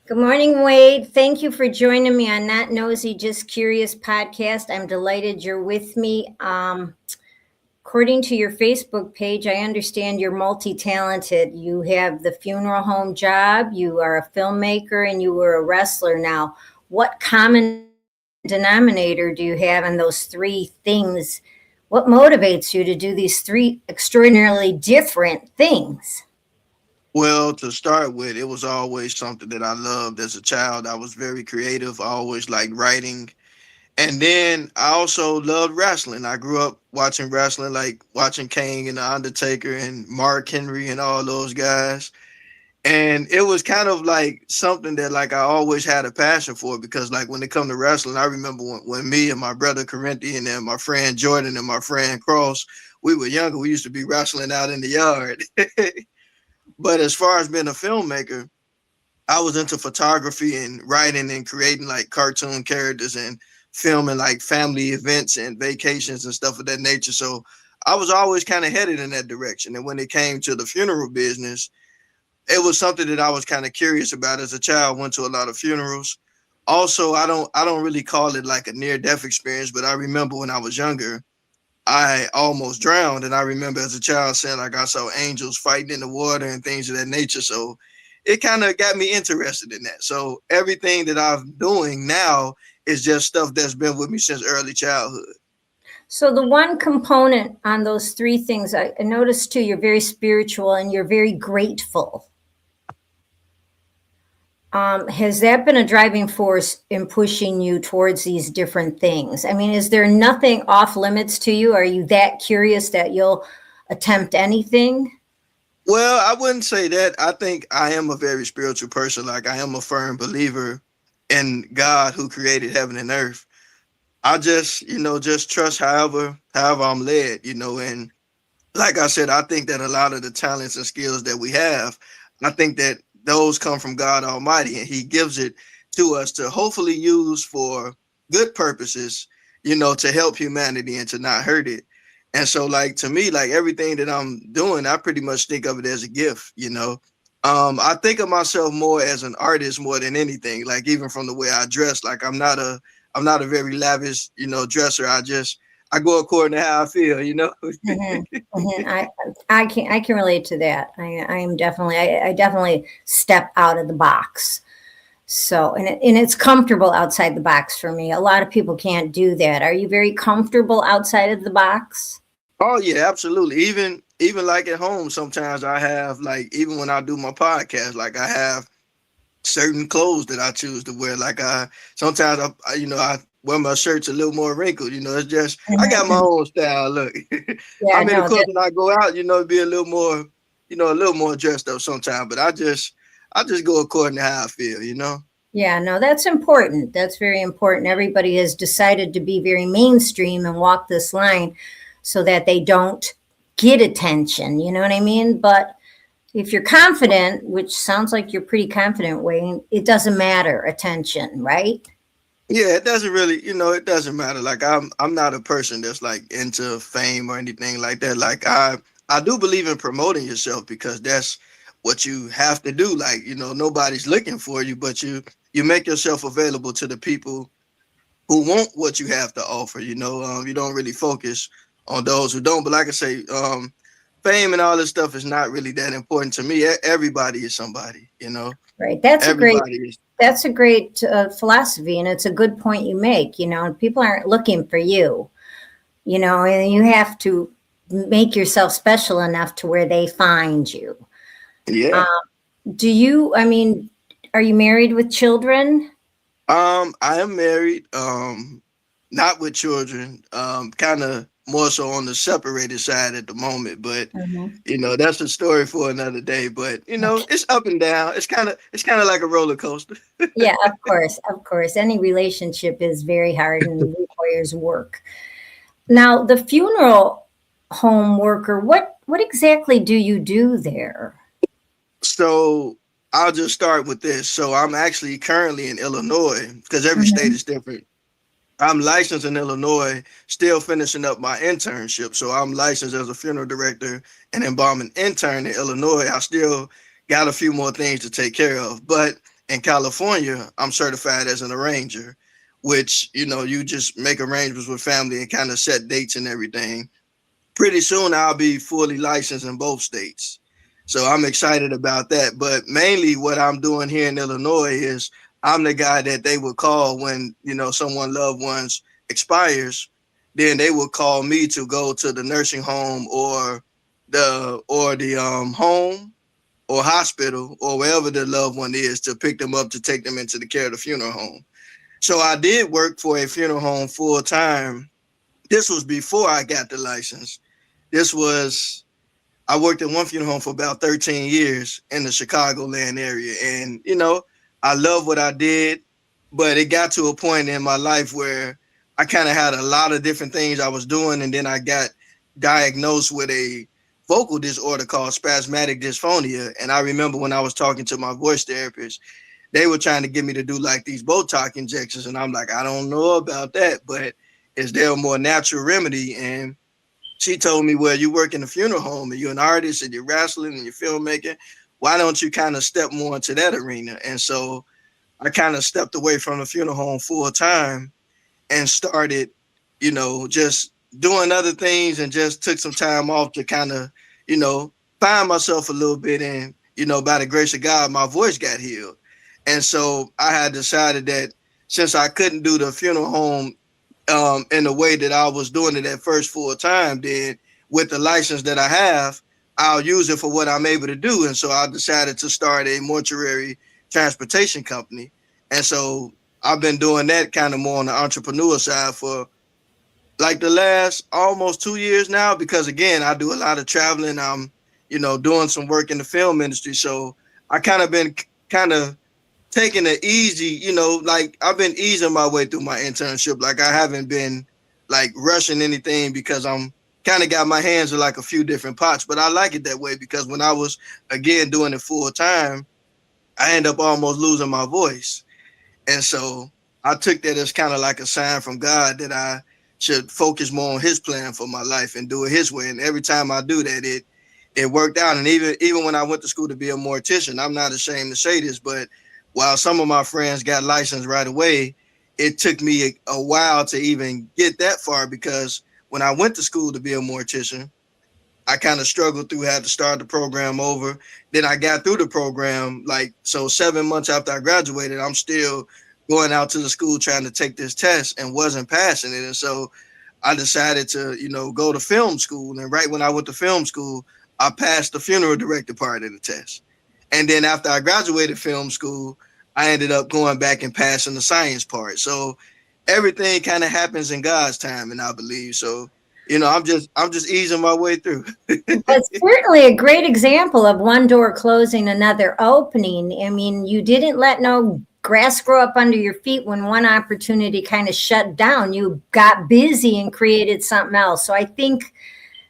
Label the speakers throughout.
Speaker 1: Good morning, Wade. Thank you for joining me on Not Nosy, Just Curious podcast. I'm delighted you're with me. According to your Facebook page, I understand you're multi-talented. You have the funeral home job, you are a filmmaker, and you were a wrestler. Now, what common denominator do you have in those three things? What motivates you to do these three extraordinarily different things?
Speaker 2: Well, to start with, it was always something that I loved as a child. I was very creative. I always liked writing. And then I also loved wrestling. I grew up watching wrestling, like watching Kane and The Undertaker and Mark Henry and all those guys. And it was kind of like something that like I always had a passion for because like when it come to wrestling, I remember when me and my brother Corinthian and my friend Jordan and my friend Cross, we were younger. We used to be wrestling out in the yard. But as far as being a filmmaker, I was into photography and writing and creating like cartoon characters and filming like family events and vacations and stuff of that nature. So I was always kind of headed in that direction. And when it came to the funeral business, it was something that I was kind of curious about as a child. Went to a lot of funerals. Also, I don't really call it like a near death experience, but I remember when I was younger, I almost drowned. And I remember as a child saying like I saw angels fighting in the water and things of that nature. So it kind of got me interested in that. So everything that I'm doing now is just stuff that's been with me since early childhood.
Speaker 1: So the one component on those three things, I noticed too, you're very spiritual and you're very grateful. Has that been a driving force in pushing you towards these different things? I mean, is there nothing off limits to you? Are you that curious that you'll attempt anything?
Speaker 2: Well, I wouldn't say that. I think I am a very spiritual person. Like I am a firm believer in God who created heaven and earth. I just, just trust however I'm led, and like I said, I think that a lot of the talents and skills that we have, I think that those come from God Almighty, and He gives it to us to hopefully use for good purposes, to help humanity and to not hurt it. And so, like to me, like everything that I'm doing, I pretty much think of it as a gift. I think of myself more as an artist more than anything. Like even from the way I dress, like I'm not a very lavish, dresser. I go according to how I feel.
Speaker 1: Hmm. Hmm. I can relate to that. I am definitely I definitely step out of the box. So and it's comfortable outside the box for me. A lot of people can't do that. Are you very comfortable outside of the box?
Speaker 2: Oh yeah, absolutely. Even like at home, sometimes I have like even when I do my podcast, like I have certain clothes that I choose to wear. Like I sometimes I wear my shirts a little more wrinkled. It's just I got my
Speaker 1: Mhm.
Speaker 2: own style. Look,
Speaker 1: Yeah,
Speaker 2: I mean, of
Speaker 1: no,
Speaker 2: course, when I go out, be a little more, a little more dressed up sometimes. But I just go according to how I feel.
Speaker 1: yeah, no, that's important. That's very important. Everybody has decided to be very mainstream and walk this line so that they don't get attention. You know what I mean? But if you're confident, which sounds like you're pretty confident, Wayne, it doesn't matter attention, right?
Speaker 2: Yeah, it doesn't really, it doesn't matter. Like I'm not a person that's like into fame or anything like that. Like I do believe in promoting yourself because that's what you have to do. Like, nobody's looking for you, but you make yourself available to the people who want what you have to offer. You don't really focus on those who don't. But like I say, fame and all this stuff is not really that important to me. Everybody is somebody.
Speaker 1: Right. That's a great
Speaker 2: Everybody is.
Speaker 1: philosophy, and it's a good point you make. People aren't looking for you. And you have to make yourself special enough to where they find you.
Speaker 2: Yeah.
Speaker 1: Um, do you? I mean, are you married with children?
Speaker 2: I am married, not with children, kind of more so on the separated side at the moment, but
Speaker 1: Mhm.
Speaker 2: that's a story for another day. But it's up and down. It's kind of like a roller coaster.
Speaker 1: Yeah, of course, of course. Any relationship is very hard and requires work. Now, the funeral home worker, what exactly do you do there?
Speaker 2: So I'll just start with this. So I'm actually currently in Illinois because every state
Speaker 1: Mhm.
Speaker 2: is different. I'm licensed in Illinois, still finishing up my internship. So I'm licensed as a funeral director and embalming intern in Illinois. I still got a few more things to take care of. But In California, I'm certified as an arranger, which, you just make arrangements with family and kind of set dates and everything. Pretty soon I'll be fully licensed in both states. So I'm excited about that. But mainly what I'm doing here in Illinois is I'm the guy that they would call when, someone loved ones expires. Then they would call me to go to the nursing home or the home or hospital or wherever the loved one is to pick them up to take them into the care of the funeral home. So I did work for a funeral home full time. This was before I got the license. This was I worked at one funeral home for about 13 years in the Chicagoland area. And, I love what I did, but it got to a point in my life where I kind of had a lot of different things I was doing. And then I got diagnosed with a vocal disorder called spasmodic dysphonia. And I remember when I was talking to my voice therapist, they were trying to get me to do like these Botox injections. And I'm like, I don't know about that, but is there a more natural remedy? And she told me, well, you work in a funeral home and you're an artist and you're wrestling and you're filmmaking. Why don't you kind of step more into that arena? And so I kind of stepped away from the funeral home full time and started, just doing other things and just took some time off to kind of, find myself a little bit. And, by the grace of God, my voice got healed. And so I had decided that since I couldn't do the funeral home in the way that I was doing it at first full time, then with the license that I have, I'll use it for what I'm able to do. And so I decided to start a mortuary transportation company. And so I've been doing that kind of more on the entrepreneur side for like the last almost 2 years now, because again, I do a lot of traveling. I'm, doing some work in the film industry. So I kind of been kind of taking it easy, like I've been easing my way through my internship. Like I haven't been like rushing anything because I'm kind of got my hands in like a few different pots, but I like it that way because when I was again doing it full time, I end up almost losing my voice. And so I took that as kind of like a sign from God that I should focus more on his plan for my life and do it his way. And every time I do that, it worked out. And even when I went to school to be a mortician, I'm not ashamed to say this, but while some of my friends got licensed right away, it took me a while to even get that far because when I went to school to be a mortician, I kind of struggled through, had to start the program over. Then I got through the program, so 7 months after I graduated, I'm still going out to the school trying to take this test and wasn't passing it. And so I decided to, go to film school. And right when I went to film school, I passed the funeral director part of the test. And then after I graduated film school, I ended up going back and passing the science part. So everything kind of happens in God's time, and I believe so. I'm just easing my way through.
Speaker 1: That's certainly a great example of one door closing, another opening. I mean, you didn't let no grass grow up under your feet when one opportunity kind of shut down. You got busy and created something else. So I think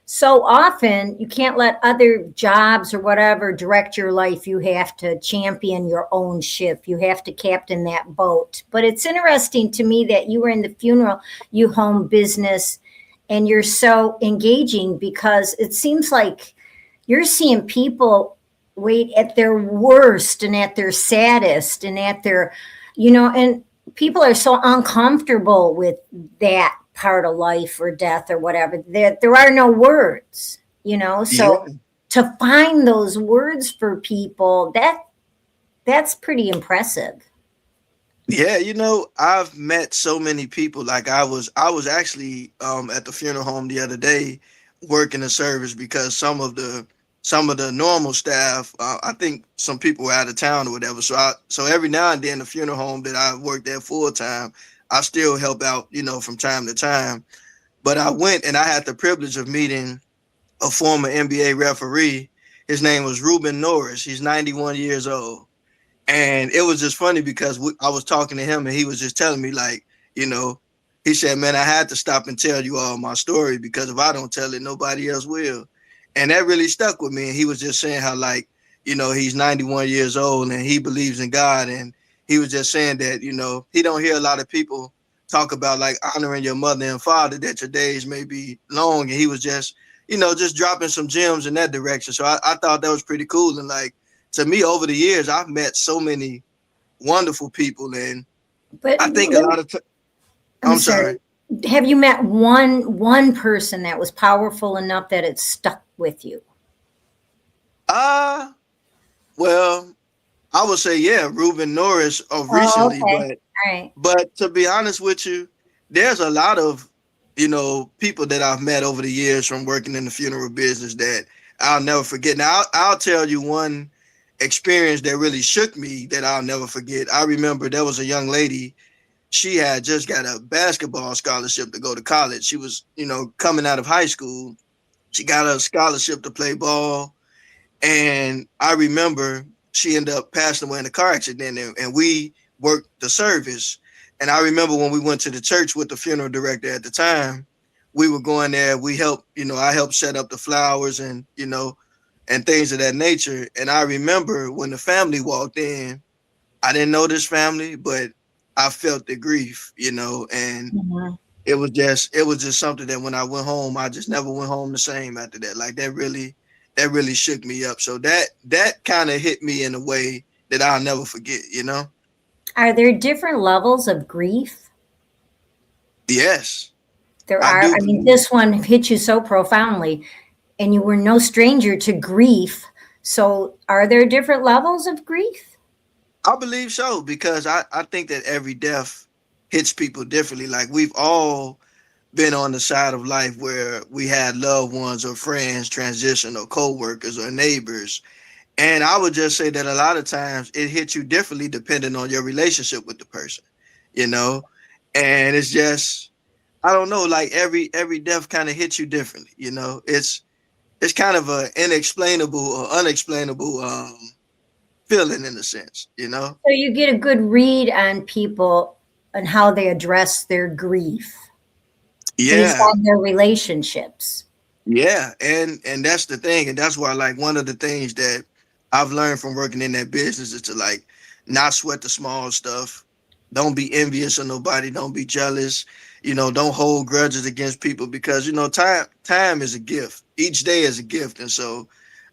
Speaker 1: so often you can't let other jobs or whatever direct your life. You have to champion your own ship. You have to captain that boat. But it's interesting to me that you were in the funeral, you home business, and you're so engaging because it seems like you're seeing people wait at their worst and at their saddest and at their, and people are so uncomfortable with that part of life or death or whatever. There are no words, so
Speaker 2: Yeah.
Speaker 1: to find those words for people, that's pretty impressive.
Speaker 2: Yeah, I've met so many people. Like I was actually at the funeral home the other day working the service because some of the normal staff, I think some people were out of town or whatever. So every now and then the funeral home that I worked at full time, I still help out, from time to time. But I went and I had the privilege of meeting a former NBA referee. His name was Ruben Norris. He's 91 years old. And it was just funny because I was talking to him and he was just telling me you know, he said, man, I had to stop and tell you all my story because if I don't tell it, nobody else will. And that really stuck with me. And he was just saying how he's 91 years old and he believes in God. And he was just saying that, he don't hear a lot of people talk about like honoring your mother and father, that your days may be long. And he was just, just dropping some gems in that direction. So I thought that was pretty cool. And to me, over the years, I've met so many wonderful people. And
Speaker 1: But
Speaker 2: I think a lot of
Speaker 1: I'm
Speaker 2: I'm
Speaker 1: sorry.
Speaker 2: sorry.
Speaker 1: Have you met one person that was powerful enough that it stuck with you?
Speaker 2: Uh well, I would say yeah, Ruben Norris of
Speaker 1: Oh,
Speaker 2: recently,
Speaker 1: okay.
Speaker 2: but
Speaker 1: All right.
Speaker 2: to be honest with you, there's a lot of people that I've met over the years from working in the funeral business that I'll never forget. Now I'll tell you one experience that really shook me that I'll never forget. I remember there was a young lady. She had just got a basketball scholarship to go to college. She was, coming out of high school. She got a scholarship to play ball. And I remember she ended up passing away in a car accident, and we worked the service. And I remember when we went to the church with the funeral director at the time, we were going there. We helped, I helped set up the flowers and, and things of that nature. And I remember when the family walked in, I didn't know this family, but I felt the grief, and
Speaker 1: Mhm.
Speaker 2: it was just something that when I went home, I just never went home the same after that. Like that really shook me up. So that kind of hit me in a way that I'll never forget.
Speaker 1: Are there different levels of grief?
Speaker 2: Yes,
Speaker 1: There
Speaker 2: I
Speaker 1: are.
Speaker 2: do
Speaker 1: I mean,
Speaker 2: believe.
Speaker 1: this one hit you so profoundly, and you were no stranger to grief. So, are there different levels of grief?
Speaker 2: I believe so because I think that every death hits people differently. Like we've all been on the side of life where we had loved ones or friends transition or co-workers or neighbors. And I would just say that a lot of times it hits you differently depending on your relationship with the person, you know? And it's just, I don't know, like every death kind of hits you differently. It's kind of a inexplainable or unexplainable feeling in a sense.
Speaker 1: So, you get a good read on people and how they address their grief based
Speaker 2: Yeah.
Speaker 1: on their relationships.
Speaker 2: Yeah, and that's the thing, and that's why like one of the things that I've learned from working in that business is to like not sweat the small stuff. Don't be envious of nobody. Don't be jealous. Don't hold grudges against people because time is a gift. Each day is a gift, and so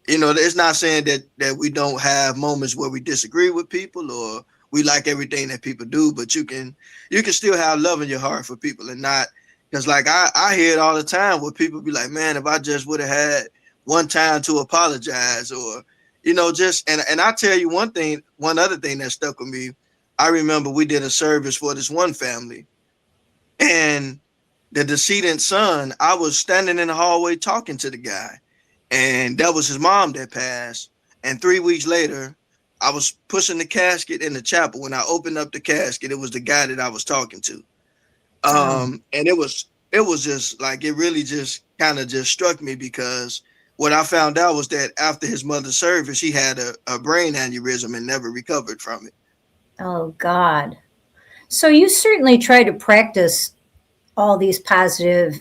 Speaker 2: it's not saying that we don't have moments where we disagree with people or we like everything that people do, but you can still have love in your heart for people and not because like I hear it all the time where people be like, man, if I just would have had one time to apologize or just and I tell you one other thing that stuck with me. I remember we did a service for this one family and the decedent's son, I was standing in the hallway talking to the guy, and that was his mom that passed. And 3 weeks later, I was pushing the casket in the chapel. When I opened up the casket, it was the guy that I was talking to.
Speaker 1: Oh,
Speaker 2: And it was just like it really just kind of just struck me because what I found out was that after his mother's service, he had a brain aneurysm and never recovered from it.
Speaker 1: oh God. So, you certainly try to practice all these positive,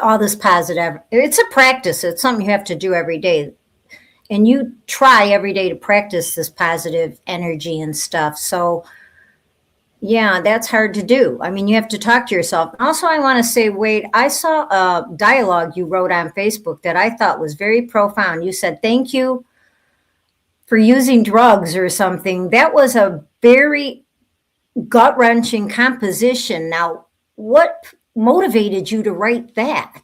Speaker 1: all this positive. It's a practice, it's something you have to do every day. And you try every day to practice this positive energy and stuff. So, yeah, that's hard to do. I mean, you have to talk to yourself. Also, I want to say, Wade, I saw a dialogue you wrote on Facebook that I thought was very profound. You said, "Thank you for using drugs or something." That was a very gut wrenching composition. Now, what motivated you to write that?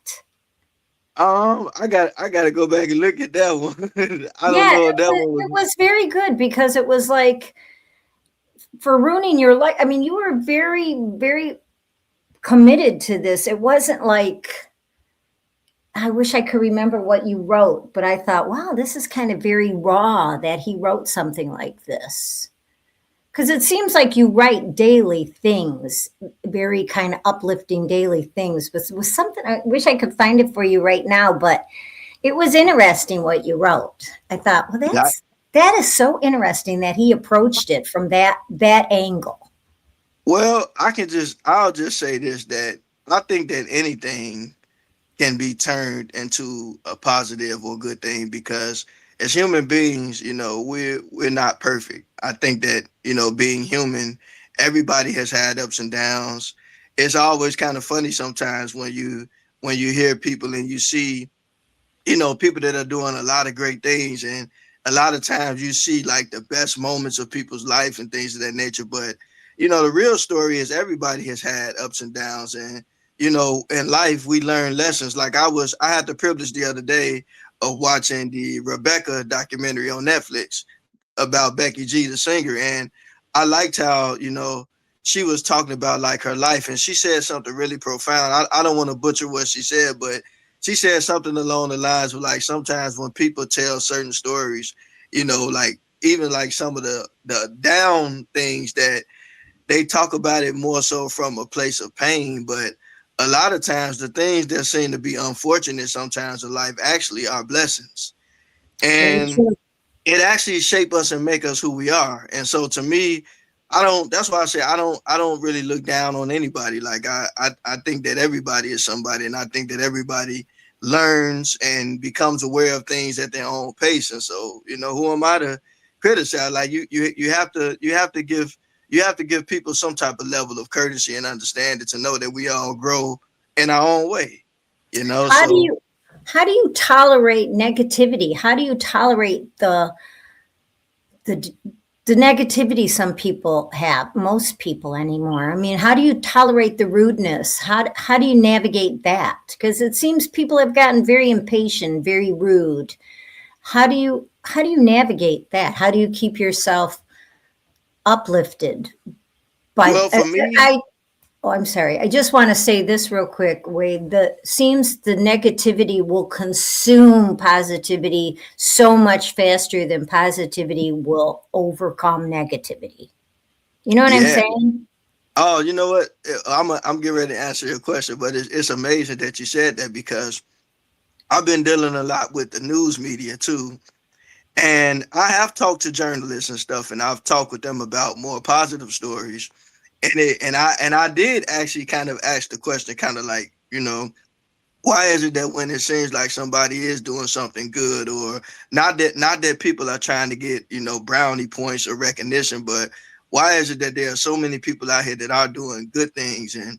Speaker 2: I got to go back and look at that one. I don't
Speaker 1: Yeah,
Speaker 2: know if that one
Speaker 1: it
Speaker 2: was.
Speaker 1: was very good because it was like for ruining your life. I mean, you were very, very committed to this. It wasn't like, I wish I could remember what you wrote, but I thought, wow, this is kind of very raw that he wrote something like this. Because it seems like you write daily things, very kind of uplifting daily things. But it was something, I wish I could find it for you right now, but it was interesting what you wrote. I thought, well,
Speaker 2: Yeah.
Speaker 1: that is so interesting that he approached it from that angle.
Speaker 2: Well, I'll just say this that I think that anything can be turned into a positive or good thing because as human beings, we're not perfect. I think that, being human, everybody has had ups and downs. It's always kind of funny sometimes when you hear people and you see, people that are doing a lot of great things and a lot of times you see like the best moments of people's life and things of that nature. But the real story is everybody has had ups and downs, and in life we learn lessons. Like I had the privilege the other day of watching the Rebecca documentary on Netflix about Becky G, the singer, and I liked how she was talking about like her life, and she said something really profound. I don't want to butcher what she said, but she said something along the lines of like sometimes when people tell certain stories, like even like some of the down things that they talk about it more so from a place of pain, but a lot of times the things that seem to be unfortunate sometimes in life actually are blessings.
Speaker 1: Very
Speaker 2: And
Speaker 1: true.
Speaker 2: it actually shape us and make us who we are. And so to me, I don't that's why I say I don't really look down on anybody. Like I think that everybody is somebody, and I think that everybody learns and becomes aware of things at their own pace. And so, who am I to criticize? Like you have to give people some type of level of courtesy and understanding to know that we all grow in our own way.
Speaker 1: How do
Speaker 2: So
Speaker 1: you how do you tolerate negativity? How do you tolerate the the negativity some people have, most people anymore? I mean, how do you tolerate the rudeness? How do you navigate that? Because it seems people have gotten very impatient, very rude. How do you navigate that? How do you keep yourself uplifted by
Speaker 2: well, for me,
Speaker 1: I Oh, I'm sorry. I just want to say this real quick, Wade. The negativity will consume positivity so much faster than positivity will overcome negativity. You know what I'm
Speaker 2: yeah.
Speaker 1: saying?
Speaker 2: Oh, you know what? I'm getting ready to answer your question, but it's amazing that you said that because I've been dealing a lot with the news media too, and I have talked to journalists and stuff, and I've talked with them about more positive stories, and I did actually kind of ask the question, kind of like why is it that when it seems like somebody is doing something good, or not that people are trying to get brownie points or recognition, but why is it that there are so many people out here that are doing good things and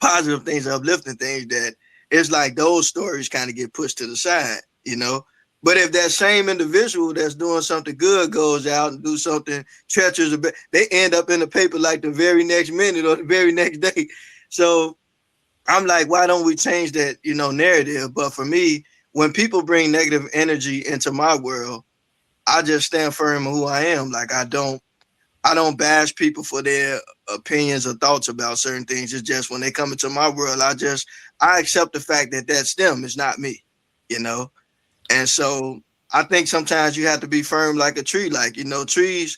Speaker 2: positive things, uplifting things, that it's like those stories kind of get pushed to the side. But if that same individual that's doing something good goes out and do something treacherous, they end up in the paper like the very next minute or the very next day. So I'm like, why don't we change that, narrative? But for me, when people bring negative energy into my world, I just stand firm in who I am. Like I don't bash people for their opinions or thoughts about certain things. It's just when they come into my world, I accept the fact that that's them. It's not me, you know. And so I think sometimes you have to be firm like a tree. Like trees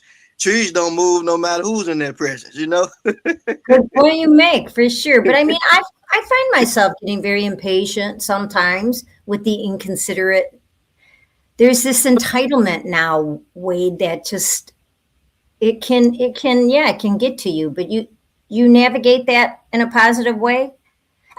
Speaker 2: don't move no matter who's in their presence.
Speaker 1: Good point you make, for sure. But I mean, I find myself getting very impatient sometimes with the inconsiderate. There's this entitlement now, Wade, that just it can get to you, but you navigate that in a positive way.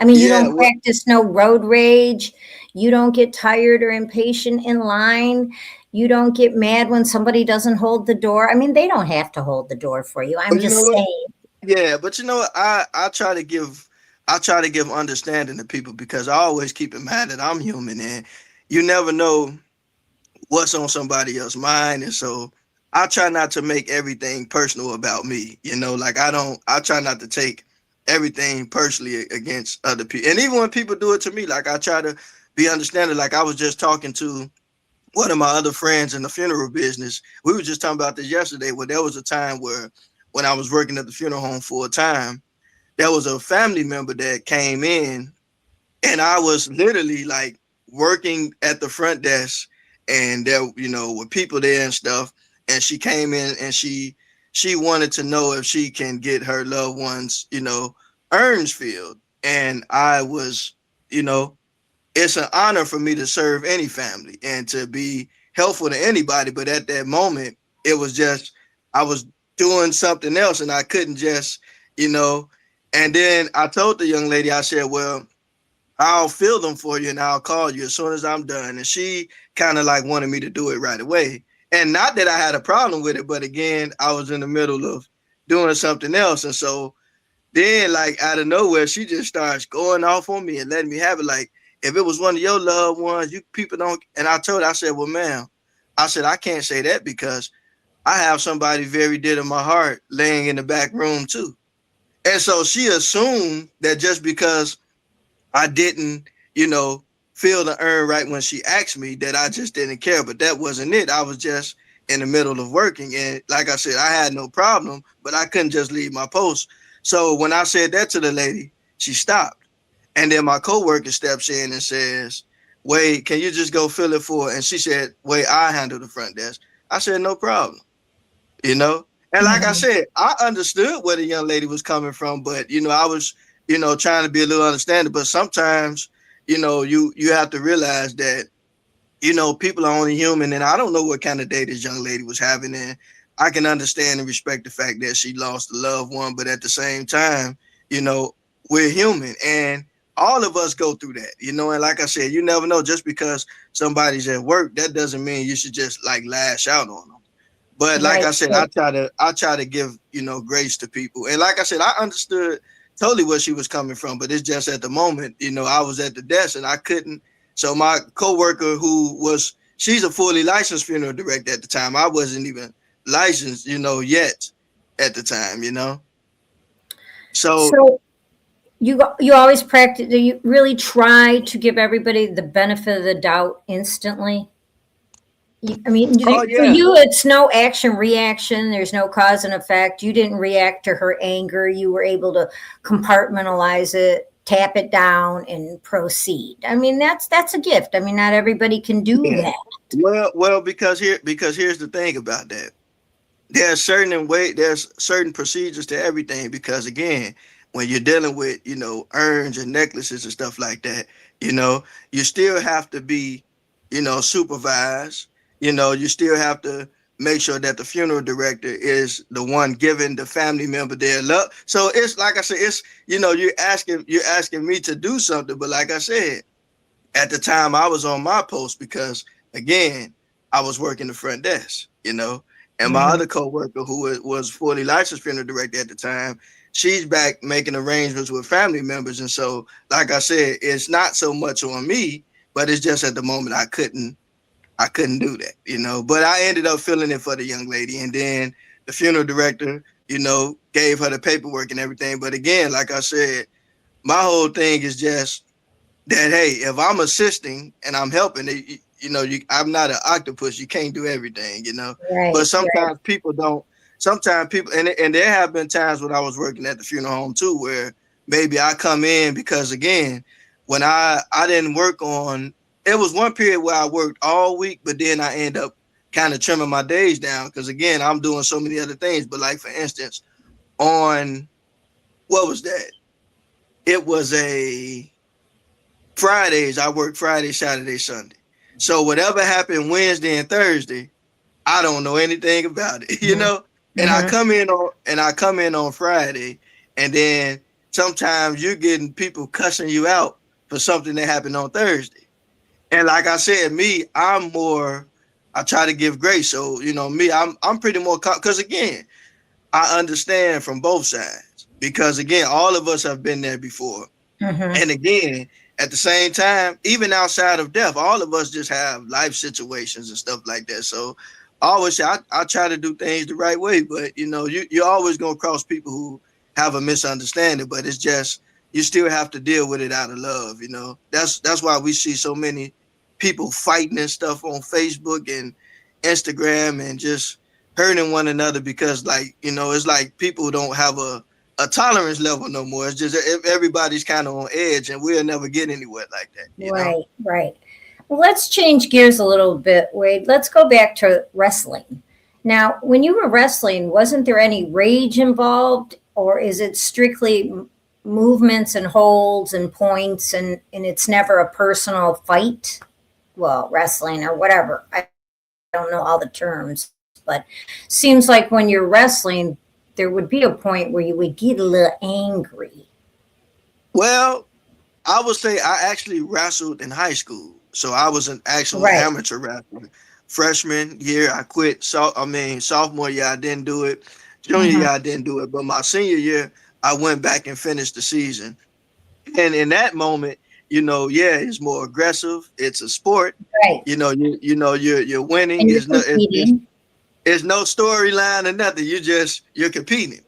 Speaker 1: I mean, you
Speaker 2: Yeah,
Speaker 1: don't practice no road rage. You don't get tired or impatient in line. You don't get mad when somebody doesn't hold the door. I mean, they don't have to hold the door for you. I'm
Speaker 2: but you know
Speaker 1: just
Speaker 2: what?
Speaker 1: saying.
Speaker 2: Yeah, but you know what? I try to give understanding to people because I always keep in mind that I'm human, and you never know what's on somebody else's mind. And so I try not to make everything personal about me. Like I try not to take everything personally against other people. And even when people do it to me, like I try to be understanding. Like I was just talking to one of my other friends in the funeral business. We were just talking about this yesterday, where there was a time where when I was working at the funeral home full time, there was a family member that came in, and I was literally like working at the front desk, and there, were people there and stuff. And she came in and she wanted to know if she can get her loved ones, urns filled. And I was, you know, it's an honor for me to serve any family and to be helpful to anybody. But at that moment, it was just I was doing something else, and I couldn't just, you know. And then I told the young lady, I said, "Well, I'll fill them for you and I'll call you as soon as I'm done." And she kind of like wanted me to do it right away. And not that I had a problem with it, but again, I was in the middle of doing something else. And so then, like out of nowhere, she just starts going off on me and letting me have it. Like, if it was one of your loved ones, you people don't. And I told her, I said, "Well, ma'am, I said, I can't say that because I have somebody very dear to my heart laying in the back room too. And so she assumed that just because I didn't, you know, feel the urn right when she asked me, that I just didn't care. But that wasn't it. I was just in the middle of working. And like I said, I had no problem, but I couldn't just leave my post. So when I said that to the lady, she stopped. And then my coworker steps in and says, Wade, can you just go fill it for her? And she said, Wade, I handle the front desk. I said, no problem, you know? And like I
Speaker 1: Mhm.
Speaker 2: said, I understood where the young lady was coming from, but I was, trying to be a little understanding. But sometimes, you have to realize that, people are only human, and I don't know what kind of day this young lady was having. And I can understand and respect the fact that she lost a loved one, but at the same time, you know, we're human and all of us go through that, and like I said, you never know. Just because somebody's at work, that doesn't mean you should just like lash out on them. But like
Speaker 1: Right.
Speaker 2: I said, I try to give, grace to people. And like I said, I understood totally where she was coming from, but it's just at the moment, I was at the desk and I couldn't. So my coworker, she's a fully licensed funeral director at the time. I wasn't even licensed, yet at the time. So
Speaker 1: So you always practice. Do you really try to give everybody the benefit of the doubt instantly? I mean,
Speaker 2: oh
Speaker 1: for
Speaker 2: yeah.
Speaker 1: you, it's no action reaction. There's no cause and effect. You didn't react to her anger. You were able to compartmentalize it, tap it down, and proceed. I mean, that's a gift. I mean, not everybody can do
Speaker 2: Yeah.
Speaker 1: that.
Speaker 2: Well, because here's the thing about that. There's certain procedures to everything, because again, when you're dealing with, urns and necklaces and stuff like that, you know you still have to be, supervised. You still have to make sure that the funeral director is the one giving the family member their love. So it's like I said, it's, you're asking me to do something, but like I said, at the time I was on my post because again, I was working the front desk. And my
Speaker 1: Hmm.
Speaker 2: other coworker, who was fully licensed funeral director at the time, she's back making arrangements with family members. And so, like I said, it's not so much on me, but it's just at the moment I couldn't do that. But I ended up filling it for the young lady, and then the funeral director, gave her the paperwork and everything. But again, like I said, my whole thing is just that, hey, if I'm assisting and I'm helping, I'm not an octopus. You can't do everything. But
Speaker 1: Right, right.
Speaker 2: sometimes people don't. Sometimes people, and there have been times when I was working at the funeral home too, where maybe I come in because again, when I didn't work on, it was one period where I worked all week, but then I end up kind of trimming my days down because again, I'm doing so many other things. But like for instance, on what was that? It was a Fridays, I work Friday, Saturday, Sunday. So whatever happened Wednesday and Thursday, I don't know anything about it, you
Speaker 1: Hmm.
Speaker 2: know? And I
Speaker 1: Hmm.
Speaker 2: come in on Friday, and then sometimes you're getting people cussing you out for something that happened on Thursday. And like I said, I try to give grace. So, me, I'm pretty more because again, I understand from both sides because again, all of us have been there before.
Speaker 1: Hmm.
Speaker 2: And again, at the same time, even outside of death, all of us just have life situations and stuff like that. So I always say I try to do things the right way, but you're always gonna cross people who have a misunderstanding, but it's just you still have to deal with it out of love. That's why we see so many people fighting and stuff on Facebook and Instagram and just hurting one another because it's like people don't have a tolerance level no more. It's just everybody's kind of on edge, and we'll never get anywhere like that.
Speaker 1: Right, right. Well, let's change gears a little bit, Wade. Let's go back to wrestling. Now, when you were wrestling, wasn't there any rage involved, or is it strictly movements and holds and points, and it's never a personal fight? Well, wrestling or whatever. I don't know all the terms, but seems like when you're wrestling, there would be a point where you would get a little angry.
Speaker 2: Well, I would say I actually wrestled in high school, so I was an actual
Speaker 1: Right.
Speaker 2: amateur wrestler. Freshman year, I quit. Sophomore year, I didn't do it. Junior
Speaker 1: Hmm.
Speaker 2: year, I didn't do it. But my senior year, I went back and finished the season. And in that moment, yeah, it's more aggressive. It's a sport.
Speaker 1: Right.
Speaker 2: You're winning.
Speaker 1: And you're competing.
Speaker 2: It's no storyline or nothing. You're competing.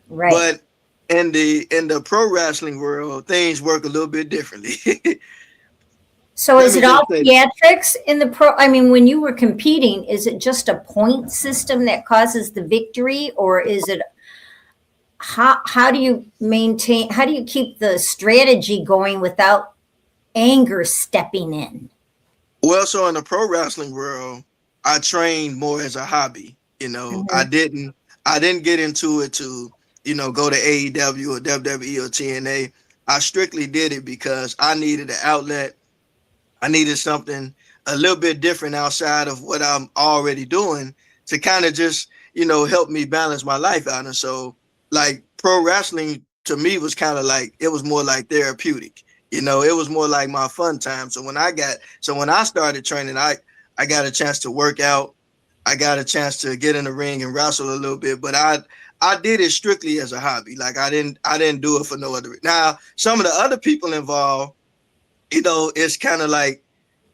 Speaker 1: Right.
Speaker 2: But in the pro wrestling world, things work a little bit differently.
Speaker 1: So
Speaker 2: Let
Speaker 1: is
Speaker 2: me
Speaker 1: it all
Speaker 2: just say,
Speaker 1: theatrics in the pro? I mean, when you were competing, is it just a point system that causes the victory, or is it how do you maintain? How do you keep the strategy going without anger stepping in?
Speaker 2: well, so in the pro wrestling world, I trained more as a hobby.
Speaker 1: Mhm.
Speaker 2: I didn't get into it to, go to AEW or WWE or TNA. I strictly did it because I needed an outlet. I needed something a little bit different outside of what I'm already doing to kind of just, help me balance my life out. And so, like, pro wrestling to me was kind of like, it was more like therapeutic. It was more like my fun time. So when I started training, I got a chance to work out. I got a chance to get in the ring and wrestle a little bit, but I did it strictly as a hobby. Like I didn't do it for no other. Now, some of the other people involved, it's kind of like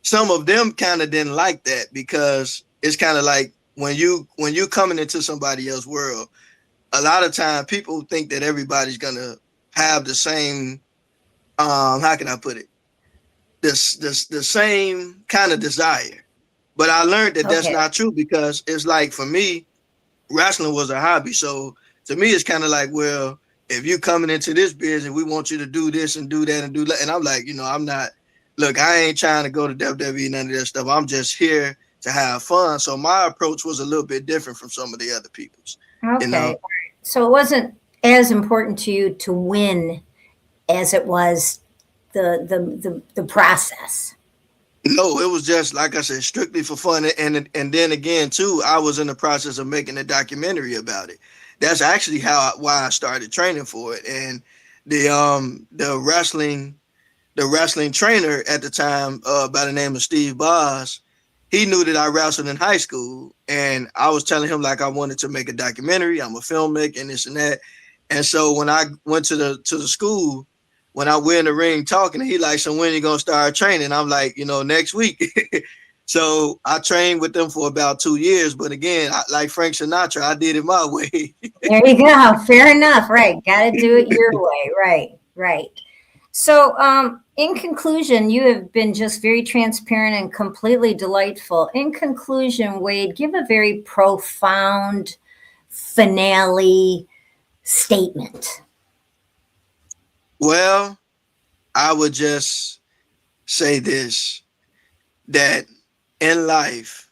Speaker 2: some of them kind of didn't like that because it's kind of like when you coming into somebody else's world, a lot of time people think that everybody's gonna have the same how can I put it, this the same kind of desire. But I learned that that's
Speaker 1: Okay.
Speaker 2: not true because it's like for me, wrestling was a hobby. So to me, it's kind of like, well, if you coming into this business, we want you to do this and do that and do that. And I'm like, I'm not, look, I ain't trying to go to WWE, none of that stuff. I'm just here to have fun. So my approach was a little bit different from some of the other people's, you
Speaker 1: Okay.
Speaker 2: know.
Speaker 1: All right. So it wasn't as important to you to win as it was the process.
Speaker 2: No, it was just like I said, strictly for fun. And then again, too, I was in the process of making a documentary about it. That's actually why I started training for it. And the wrestling trainer at the time, by the name of Steve Boz, he knew that I wrestled in high school, and I was telling him like I wanted to make a documentary. I'm a filmmaker and this and that. And so when I went to the school, when I went in the ring talking, he like, so when you gonna start training? I'm like, next week. So I trained with them for about 2 years. But again, like Frank Sinatra, I did it my way.
Speaker 1: There you go. Fair enough. Right. Got to do it your way. Right. Right. So, in conclusion, you have been just very transparent and completely delightful. In conclusion, Wade, give a very profound finale statement.
Speaker 2: Well, I would just say this, that in life,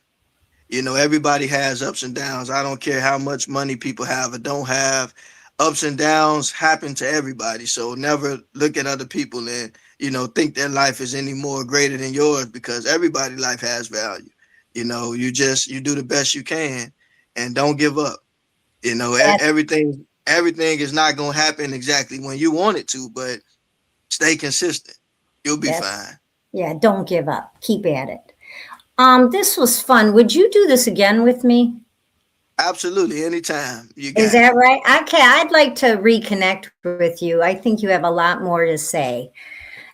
Speaker 2: everybody has ups and downs. I don't care how much money people have or don't have. Ups and downs happen to everybody. So never look at other people and, think their life is any more greater than yours, because everybody's life has value. You do the best you can and don't give up.
Speaker 1: That's,
Speaker 2: Everything is not going to happen exactly when you want it to, but stay consistent. You'll be
Speaker 1: that's,
Speaker 2: fine.
Speaker 1: yeah, don't give up. Keep at it. This was fun. Would you do this again with me?
Speaker 2: Absolutely. Anytime. You
Speaker 1: Is
Speaker 2: got it.
Speaker 1: that right? Okay, I'd like to reconnect with you. I think you have a lot more to say.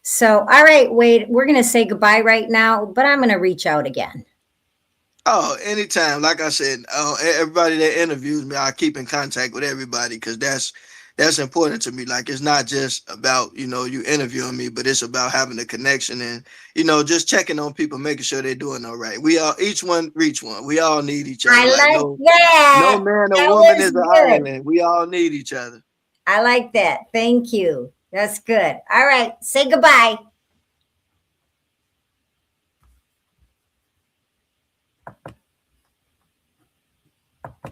Speaker 1: So, all right, Wade, we're going to say goodbye right now, but I'm going to reach out again.
Speaker 2: Oh, anytime. Like I said, everybody that interviews me, I keep in contact with everybody because that's important to me. Like it's not just about you interviewing me, but it's about having a connection and just checking on people, making sure they're doing all right. We all, each one reach one. We all need each other.
Speaker 1: I
Speaker 2: Like
Speaker 1: like
Speaker 2: no
Speaker 1: that.
Speaker 2: man or
Speaker 1: That
Speaker 2: woman
Speaker 1: was
Speaker 2: is an
Speaker 1: good.
Speaker 2: island. We all need each other.
Speaker 1: I like that. Thank you. That's good. All right, say goodbye.